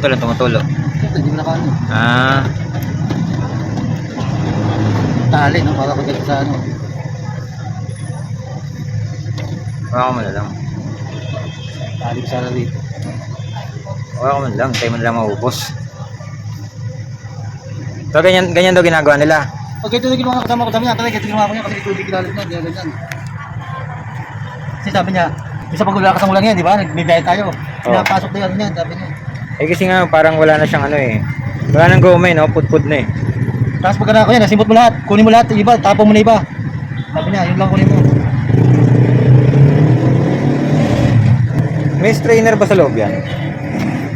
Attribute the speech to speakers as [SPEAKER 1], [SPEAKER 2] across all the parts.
[SPEAKER 1] putol ang tumutulo?
[SPEAKER 2] Ito, hindi mo nakaano.
[SPEAKER 1] Ah,
[SPEAKER 2] Tali, no? Para pagkat sa ano.
[SPEAKER 1] wala ka man lang.
[SPEAKER 2] Tali ko sana dito.
[SPEAKER 1] Wala ka man lang, tayo man lang maubos. So, ganyan daw ginagawa nila.
[SPEAKER 2] Pag ito na ginawa kasama ko sabi niya, talaga ito ginawa ko niya kasi itubig ilalim niya, kaya ganyan. Kasi sabi niya, isa pag wala kasang ulang yan, di ba? Nagbibiyahe tayo. Pinapasok na yan niyan, sabi niya.
[SPEAKER 1] Eh kasi nga parang wala na siyang ano eh. Wala nang goma eh, no? Pud-pud na eh.
[SPEAKER 2] Tapos pagka ko yan, nasimbot mo lahat, kunin mo lahat, iba, tapon mo na iba. Sabi niya, yun lang kunin mo.
[SPEAKER 1] May strainer ba sa loob yan?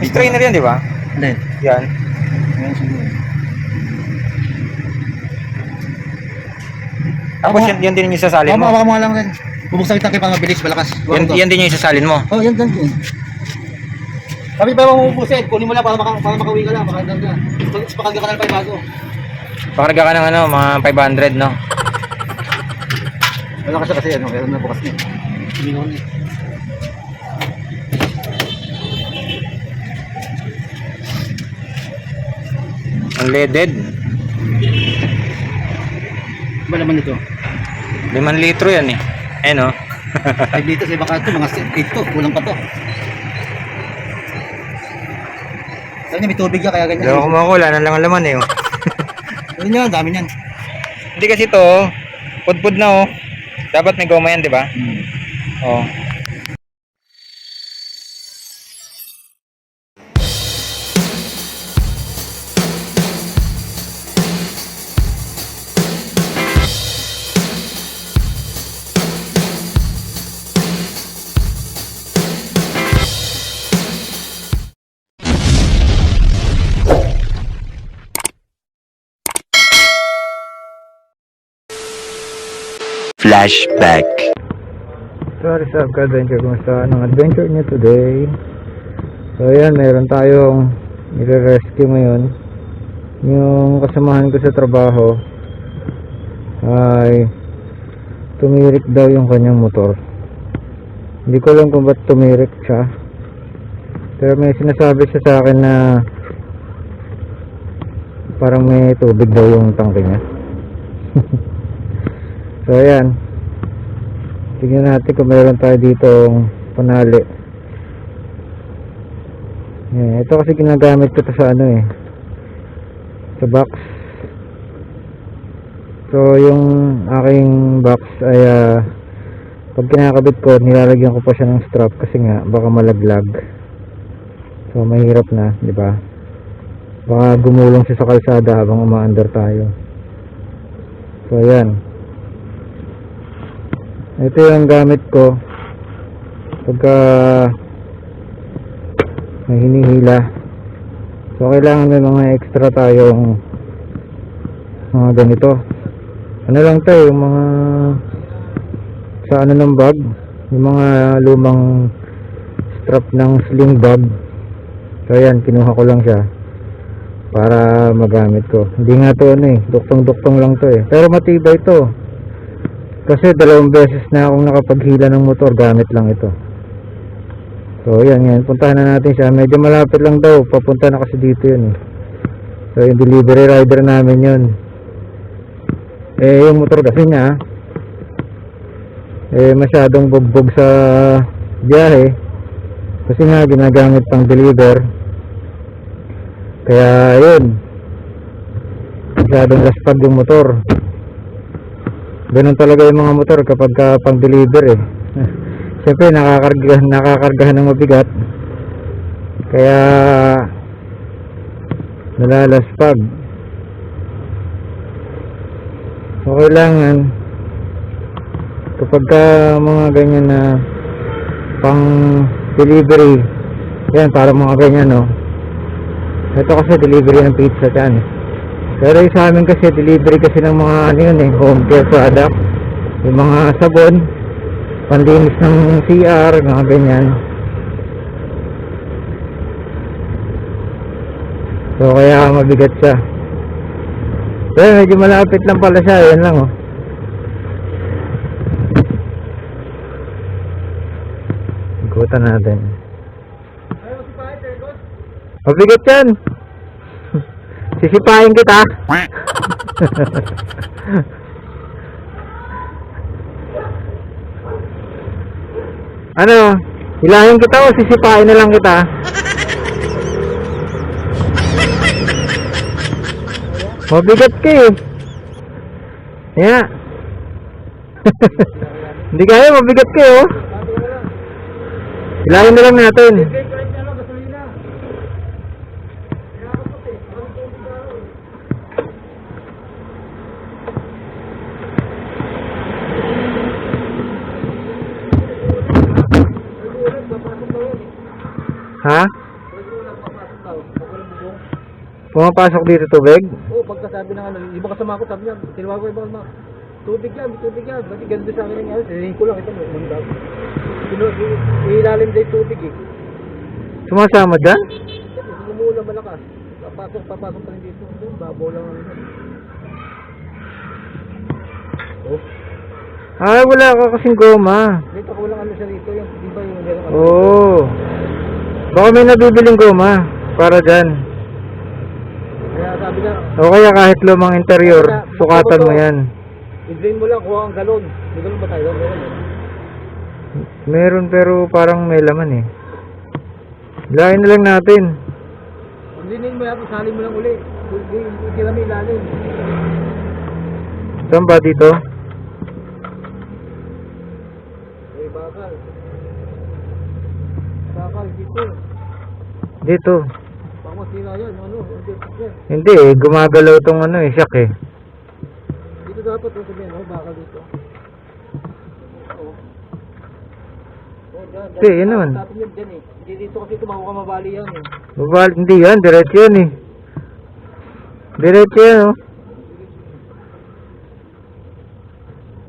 [SPEAKER 1] May strainer yan, di ba?
[SPEAKER 2] Hindi.
[SPEAKER 1] Yan.
[SPEAKER 2] Ayan siguro.
[SPEAKER 1] Tapos yan din yung isasalin mo.
[SPEAKER 2] Baka mga lang rin. Bubuksan kita para mabilis, malakas.
[SPEAKER 1] Yan din yung isasalin mo.
[SPEAKER 2] Oh, yan din. Sabi pa mo ubusin, kunin mo lang para makauwi ka lang, makagdag ka. Pakagdag ka lang pa bago.
[SPEAKER 1] Pakarga ka ng ano, mga 500, no?
[SPEAKER 2] Wala kasi ano, kaya na bukas niya. Hindi naman eh.
[SPEAKER 1] Ang leaded.
[SPEAKER 2] Ba naman ito?
[SPEAKER 1] 5 litro yan eh. Eh no?
[SPEAKER 2] 5 liters, iba ka ito, mga 8 to, kulang pa to. Sabi niya, may tubig ka, kaya ganyan.
[SPEAKER 1] Hindi ako kumakula, na lang ang laman eh. Oh.
[SPEAKER 2] Ano niya, dami niyan.
[SPEAKER 1] Hindi kasi to, pud-pud na oh. Dapat may goma yan, di ba? Oh.
[SPEAKER 3] Flashback.
[SPEAKER 1] Sorry sa adventure, kumusta ang adventure niyo today? So ayan, meron tayong nire-rescue ngayon. Yung kasamahan ko sa trabaho ay tumirik daw yung kanyang motor. Hindi ko alam kung ba't tumirik siya, pero may sinasabi siya sa akin na parang may tubig daw yung tangke niya. So ayan, tingnan natin kung meron tayo dito panali. Ayan, ito kasi ginagamit ko to sa ano eh, sa box. So yung aking box ay pag kinakabit ko, nilalagyan ko pa siya ng strap kasi nga baka malaglag. So mahirap na, di ba? Baka gumulong siya sa kalsada habang umaandar tayo. So ayan, ito yung gamit ko pagka may hinihila. So kailangan may mga extra tayong mga ganito. Ano lang tayo, yung mga sa ano ng bag, yung mga lumang strap ng sling bag. So ayan, kinuha ko lang siya para magamit ko. Hindi nga to ano eh, duktong-duktong lang to eh, pero matibay to. Kasi 2 beses na akong nakapaghila ng motor gamit lang ito. So yan, puntahan na natin siya. Medyo malapit lang daw, papunta na kasi dito yun eh. So yung delivery rider namin yun. Eh yung motor kasi niya masyadong bugbog sa biyahe, kasi nga ginagamit pang deliver. Kaya yun, masyadong laspag yung motor. Ganun talaga yung mga motor kapag pang deliver eh. Siyempre nakakargahan ng mabigat, kaya nalalaspag. So kailangan kapag mga ganyan na pang delivery, yan para mga ganyan no. Ito kasi delivery ng pizza dyan. Pero yung sa amin kasi delivery kasi ng mga ano yun eh, home care product, yung mga sabon, panlinis ng CR, mga ganyan. So kaya mabigat siya. Pero medyo malapit lang pala siya, yan lang oh. Ikutan natin. Mabigat yan. Sisipain kita. Ano? Hilahin kita o sisipain na lang kita? Mabigat ka eh. Yeah. Hindi kaya, mabigat ka oh. Hilahin na lang natin. Ha? Pumapasok dito tubig?
[SPEAKER 2] Oo, pagkasabi ng ano, iba kasama ko, sabi niya, tinawa ko iba kasama. Tubig yan, Bakit ganito sa akin nangyari? Sinihin ko lang, ito, mandag. Ilalim din tubig eh.
[SPEAKER 1] Sumasama dyan?
[SPEAKER 2] Kasi sumula malakas. Papasok pa rin dito. Babaw lang ano. Oh.
[SPEAKER 1] Ay, wala ka kasing goma.
[SPEAKER 2] Dito ko walang ano siya rito, yung di ba yung meron ano.
[SPEAKER 1] Oo. Baka may nabibiling goma para dyan.
[SPEAKER 2] Kaya sabi na,
[SPEAKER 1] O kaya kahit lumang interior, sukatan mo yan.
[SPEAKER 2] i-drain mo lang, kuha ang galon. May galon ba tayo? Meron eh.
[SPEAKER 1] Meron pero parang may laman eh. Hilahin na lang natin.
[SPEAKER 2] Linin mo yan, salin mo lang uli. Tira mo ilalim.
[SPEAKER 1] Saan ba dito?
[SPEAKER 2] Eh, bakal. Bakal, dito.
[SPEAKER 1] Dito.
[SPEAKER 2] Baka masira yan, ano, yan.
[SPEAKER 1] Hindi eh, gumagalaw tong ano eh, shock eh.
[SPEAKER 2] Dito dapat, sabihin, bakal dito. Oo.
[SPEAKER 1] Hindi, yun naman.
[SPEAKER 2] Tapos yan dyan eh. Hindi dito kasi tumawa ka mabali yan eh.
[SPEAKER 1] Hindi yan, diretso yan eh. Diretso yan oh.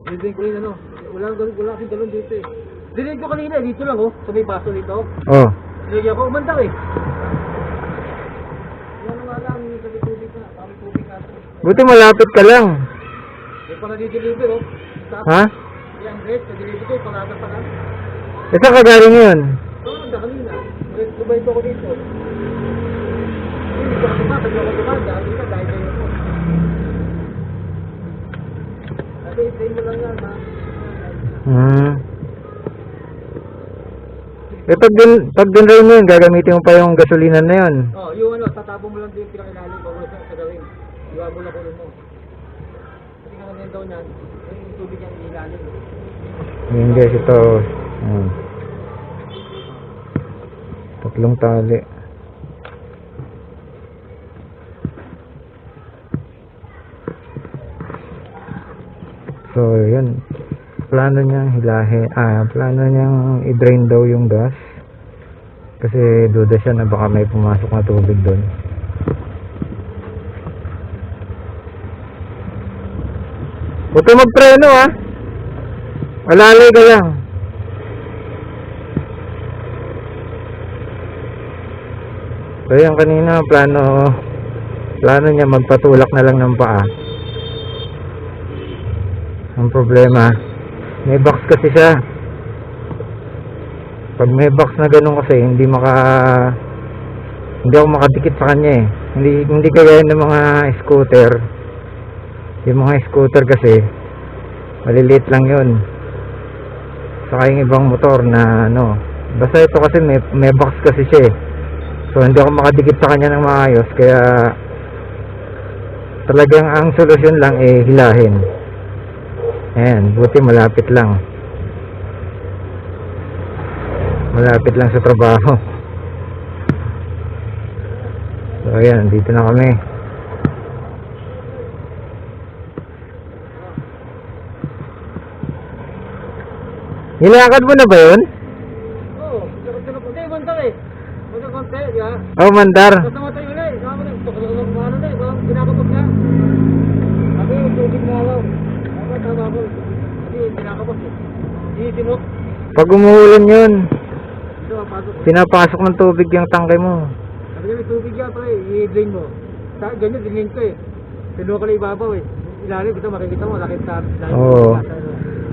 [SPEAKER 2] Dito ko rin ano. Wala kasing galon dito eh. Dinig ko kanina, dito lang oh. Sa may baso dito.
[SPEAKER 1] Oh.
[SPEAKER 2] Dinig ako, umandar eh. Yan nga lang, sa may tubig na. Kami tubig na.
[SPEAKER 1] Buti malapit ka lang.
[SPEAKER 2] May para di-deliver oh.
[SPEAKER 1] Ha?
[SPEAKER 2] Yung rest, na-deliver ko, parada pa lang.
[SPEAKER 1] E saan ka galing ngayon?
[SPEAKER 2] Oo, handa kanina. Lumay ko dito. Hindi ko tumatag ako tumatag. Dahil ka, dahil kayo po. Kasi i-train mo lang yan, ha?
[SPEAKER 1] Eh pag din mo yun, gagamitin mo pa yung gasolina na yun.
[SPEAKER 2] Oo, yung ano, tatapon mo lang din yung pinakilalim bago sa gawin. Iwan mo lang kunin mo. Kasi nga naman daw niyan, yung tubig yung ilalim.
[SPEAKER 1] Ayan guys, ito. Tatlong tali. So, yun. Plano niyang hilahin. Plano niyang i-drain daw yung gas. Kasi duda siya na baka may pumasok na tubig doon. Huwag ka magpreno ah. Alalay ka lang. So yan kanina plano niya magpatulak na lang ng paa. Ang problema, may box kasi siya. Pag may box na ganun kasi hindi ako makadikit sa kanya eh. Hindi kagaya ng mga scooter. Yung mga scooter kasi maliliit lang yun. Saka yung ibang motor na ano, basta ito kasi may box kasi siya eh. So hindi ako makadikit sa kanya ng maayos, kaya talagang ang solusyon lang eh hilahin. Ayan, buti malapit lang sa trabaho. So ayan, dito na kami. Nilakad mo na ba yun?
[SPEAKER 2] Oo, hindi, mandar eh. Mandar konti, di ba?
[SPEAKER 1] Oh, mandar.
[SPEAKER 2] Tapos namatay ulit. Sama na, ano na eh, kinakapag na. Sabi, tubig na lang. Tama ako. Hindi, kinakapag eh. Hindi, tinok.
[SPEAKER 1] Pag umuulan yun,
[SPEAKER 2] Ito, pasok.
[SPEAKER 1] pinapasok ng tubig yung tangke mo.
[SPEAKER 2] Sabi niya, may tubig yan, pare, i-drain mo. Ganyan, dinin ko eh. Tinuha ko na ibabaw eh. Ilalim, ito, makikita mo, lakit sa...
[SPEAKER 1] Oo.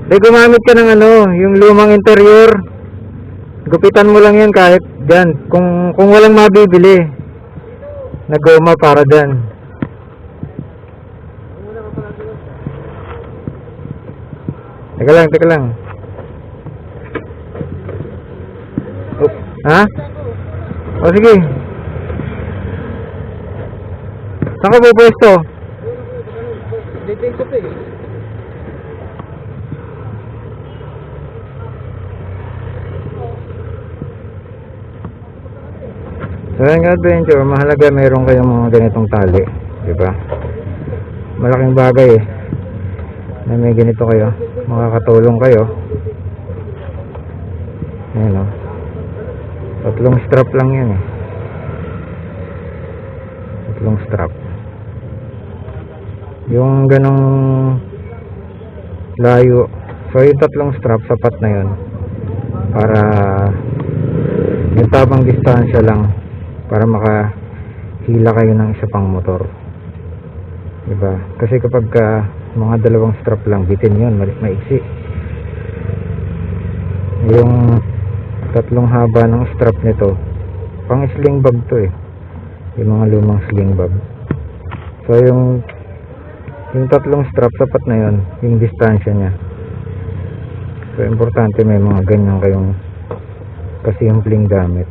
[SPEAKER 1] Di gumamit ka ng ano, yung lumang interior. Gupitan mo lang yan kahit dyan. Kung walang mabibili, na goma para dyan. Teka lang. Oops. Ha? O sige. Saan ka pupwesto?
[SPEAKER 2] Dito eh.
[SPEAKER 1] So yung adventure, mahalaga meron kayong mga ganitong tali, di ba? Malaking bagay eh na may ganito kayo, makakatulong kayo. Ayan o, 3 strap lang yan eh, 3 strap. Yung ganong layo, so yung 3 strap sapat na yun para yung tabang distansya lang, para makahila kayo ng isa pang motor, diba? Kasi kapag mga 2 strap lang, bitin yun, maiksi. Yung 3 haba ng strap nito, pang sling bag to eh, yung mga lumang sling bag. So yung 3 strap sapat na yun, yung distansya nya. So importante may mga ganyan kayong kasimpleng gamit.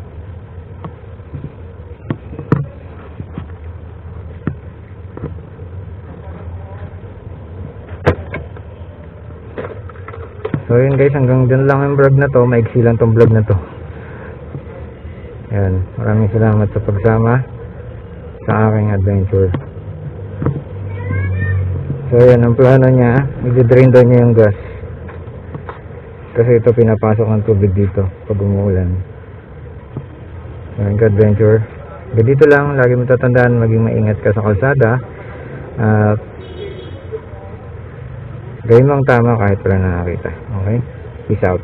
[SPEAKER 1] So yun guys, hanggang dyan lang yung vlog na to. Maiksi lang tong vlog na to. Ayan, maraming salamat sa pagsama sa aking adventure. So yan, ang plano niya, i-drain daw niya yung gas, kasi ito pinapasok ng tubig dito pag umuulan. Ayan, adventure. Ganito lang, lagi mo tatandaan, maging maingat ka sa kalsada at gawin mo ang tama kahit wala nakakita. Okay? Peace out.